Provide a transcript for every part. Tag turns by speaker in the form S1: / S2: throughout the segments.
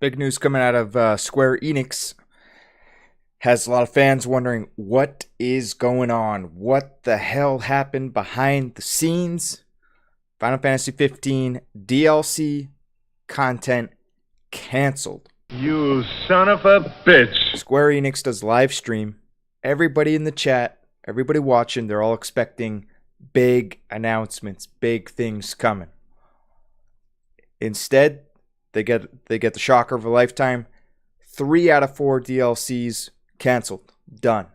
S1: Big news coming out of Square-Enix has a lot of fans wondering what is going on. What the hell happened behind the scenes? Final Fantasy 15 DLC content canceled.
S2: You son of a bitch.
S1: Square Enix does live stream. Everybody in the chat, everybody watching, they're all expecting big announcements, big things coming. Instead, they get the shocker of a lifetime. 3 out of 4 DLCs canceled. Done.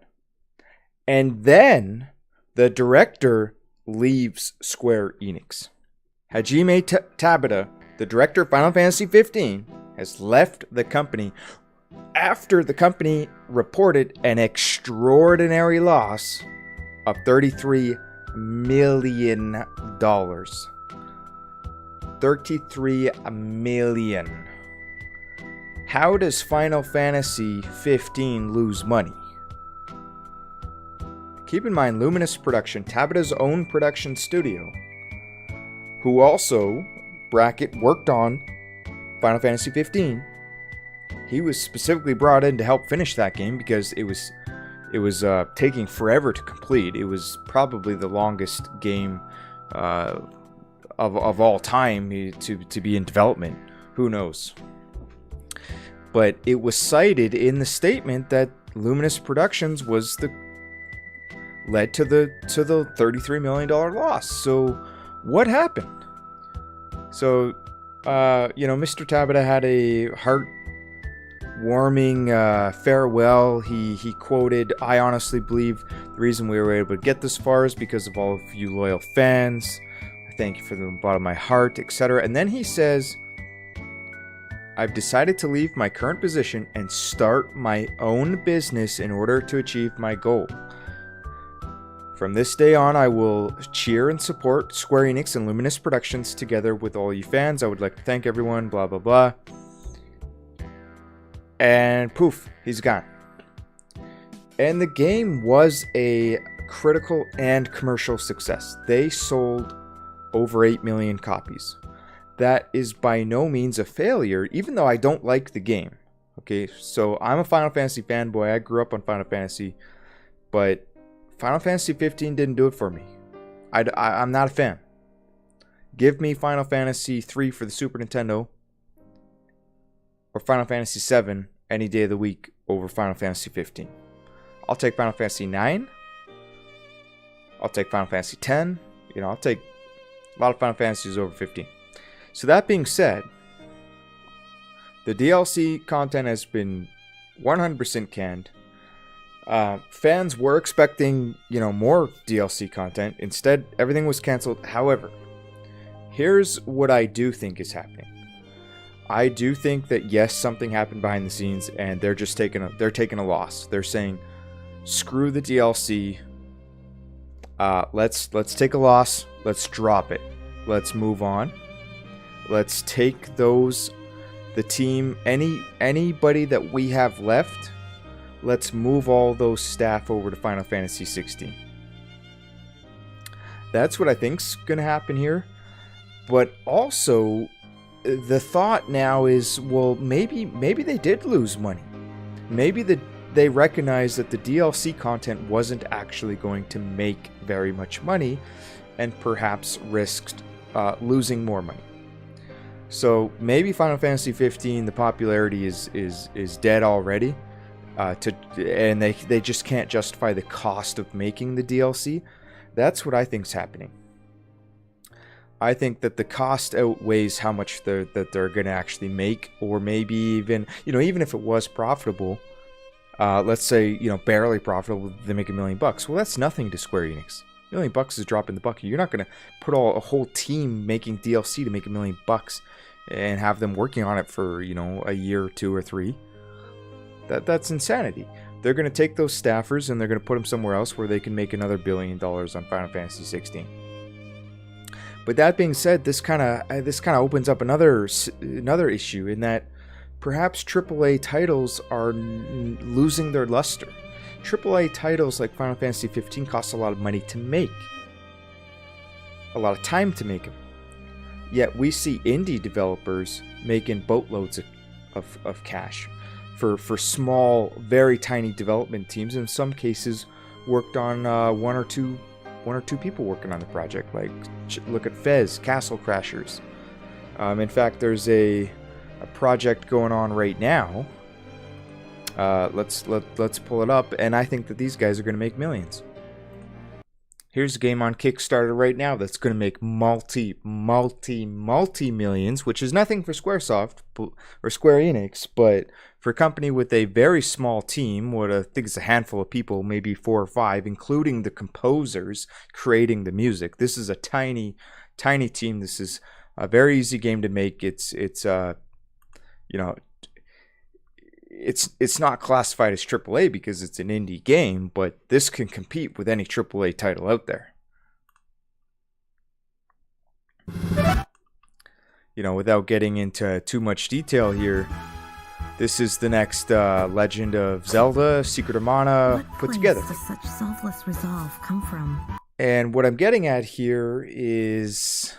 S1: And then the director leaves Square Enix. Hajime Tabata, the director of Final Fantasy 15, has left the company after the company reported an extraordinary loss of $33 million. 33 million. How does Final Fantasy 15 lose money? Keep in mind, Luminous Production, Tabata's own production studio, who also worked on Final Fantasy 15. He was specifically brought in to help finish that game because it was taking forever to complete. It was probably the longest game of all time to be in development. Who knows? But it was cited in the statement that Luminous Productions led to the $33 million loss. So what happened? So Mr. Tabata had a heartwarming farewell. He quoted, "I honestly believe the reason we were able to get this far is because of all of you loyal fans. I thank you from the bottom of my heart," etc. And then he says, "I've decided to leave my current position and start my own business in order to achieve my goal. From this day on, I will cheer and support Square Enix and Luminous Productions together with all you fans. I would like to thank everyone, blah, blah, blah." And poof, he's gone. And the game was a critical and commercial success. They sold over 8 million copies. That is by no means a failure, even though I don't like the game. Okay, so I'm a Final Fantasy fanboy. I grew up on Final Fantasy, but Final Fantasy 15 didn't do it for me. I'm not a fan. Give me Final Fantasy 3 for the Super Nintendo or Final Fantasy 7 any day of the week over Final Fantasy 15. I'll take Final Fantasy 9. I'll take Final Fantasy 10. I'll take a lot of Final Fantasies over 15. So that being said, the DLC content has been 100% canned. Fans were expecting, more DLC content. Instead, everything was canceled. However, here's what I do think is happening. I do think that yes, something happened behind the scenes, and they're just taking a loss. They're saying, screw the DLC. Let's take a loss. Let's drop it. Let's move on. Let's take the team, anybody that we have left. Let's move all those staff over to Final Fantasy 16. That's what I think's gonna happen here. But also, the thought now is, well, maybe they did lose money. Maybe they recognized that the DLC content wasn't actually going to make very much money, and perhaps risked losing more money. So maybe Final Fantasy 15, the popularity is dead already, and they just can't justify the cost of making the DLC. That's what I think's happening. I think that the cost outweighs how much they're going to actually make, or maybe even if it was profitable, let's say barely profitable, they make $1 million. Well, that's nothing to Square Enix. $1 million is a drop in the bucket. You're not going to put a whole team making DLC to make $1 million and have them working on it for a year or 2 or 3. That's insanity. They're going to take those staffers and they're going to put them somewhere else where they can make another $1 billion on Final Fantasy 16. But that being said, this kind of opens up another issue in that perhaps AAA titles are losing their luster. AAA titles like Final Fantasy 15 cost a lot of money to make, a lot of time to make them. Yet we see indie developers making boatloads of cash for small, very tiny development teams. In some cases, worked on one or two people working on the project. Like look at Fez, Castle Crashers. In fact, there's a project going on right now. Let's pull it up, and I think that these guys are going to make millions. Here's a game on Kickstarter right now that's going to make multi millions, which is nothing for Squaresoft or Square Enix, but for a company with a very small team, what I think is a handful of people, maybe 4 or 5, including the composers creating the music. This is a tiny team. This is a very easy game to make. It's not classified as AAA because it's an indie game, but this can compete with any AAA title out there. Without getting into too much detail here, this is the next Legend of Zelda: Secret of Mana put together.
S3: Where does such selfless resolve come from?
S1: And what I'm getting at here is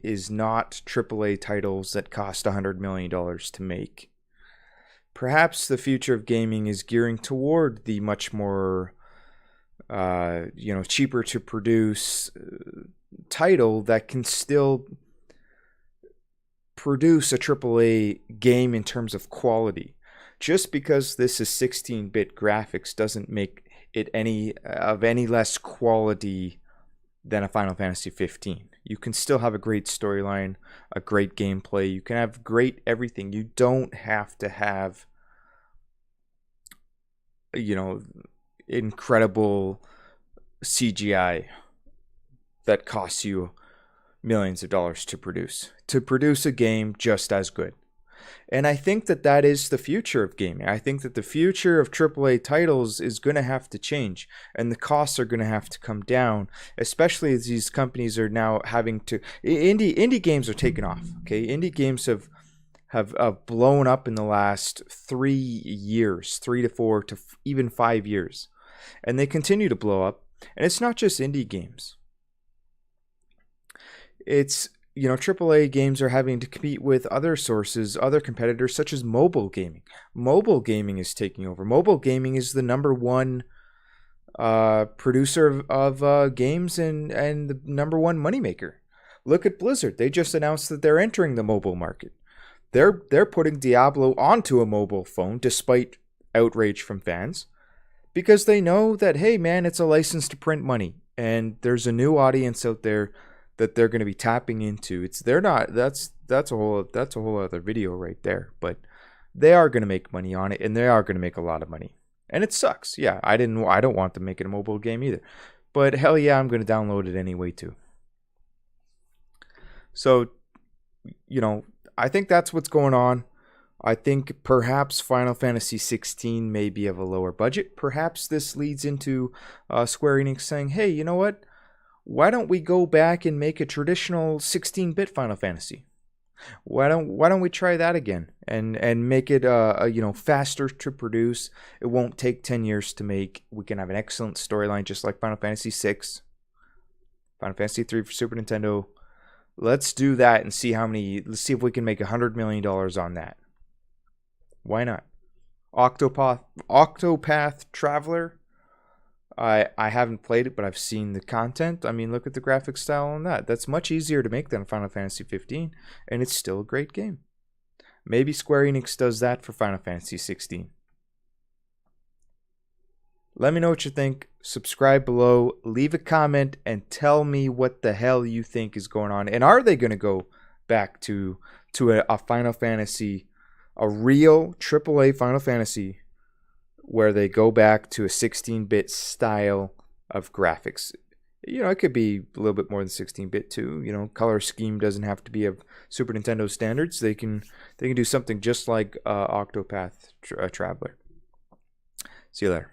S1: not AAA titles that cost $100 million to make. Perhaps the future of gaming is gearing toward the much more, cheaper to produce title that can still produce a AAA game in terms of quality. Just because this is 16-bit graphics doesn't make it any less quality than a Final Fantasy 15. You can still have a great storyline, a great gameplay. You can have great everything. You don't have to have, incredible CGI that costs you millions of dollars to produce a game just as good. And I think that is the future of gaming. I think that the future of AAA titles is going to have to change, and the costs are going to have to come down, especially as these companies are now having to... Indie games are taking off, okay? Indie games have blown up in the last 3 years, 3 to 4 to even 5 years. And they continue to blow up. And it's not just indie games. It's... AAA games are having to compete with other sources, other competitors, such as mobile gaming. Mobile gaming is taking over. Mobile gaming is the number one producer of games and the number one moneymaker. Look at Blizzard. They just announced that they're entering the mobile market. They're putting Diablo onto a mobile phone, despite outrage from fans, because they know that, hey man, it's a license to print money, and there's a new audience out there that they're going to be tapping into. That's a whole other video right there. But they are going to make money on it, and they are going to make a lot of money. And it sucks. Yeah, I don't want to make it a mobile game either. But hell yeah, I'm going to download it anyway too. So, I think that's what's going on. I think perhaps Final Fantasy 16 may be of a lower budget. Perhaps this leads into Square Enix saying, hey, you know what? Why don't we go back and make a traditional 16-bit Final Fantasy? Why don't we try that again and make it faster to produce? It won't take 10 years to make. We can have an excellent storyline just like Final Fantasy 6, Final Fantasy 3 for Super Nintendo. Let's do that and let's see if we can make $100 million on that. Why not? Octopath Traveler. I haven't played it, but I've seen the content. I mean, look at the graphic style on that. That's much easier to make than Final Fantasy 15, and it's still a great game. Maybe Square Enix does that for Final Fantasy 16. Let me know what you think. Subscribe below, leave a comment, and tell me what the hell you think is going on. And are they going to go back to a Final Fantasy, a real AAA Final Fantasy, where they go back to a 16-bit style of graphics? It could be a little bit more than 16-bit too. Color scheme doesn't have to be of Super Nintendo standards. They can do something just like Octopath Traveler. See you later.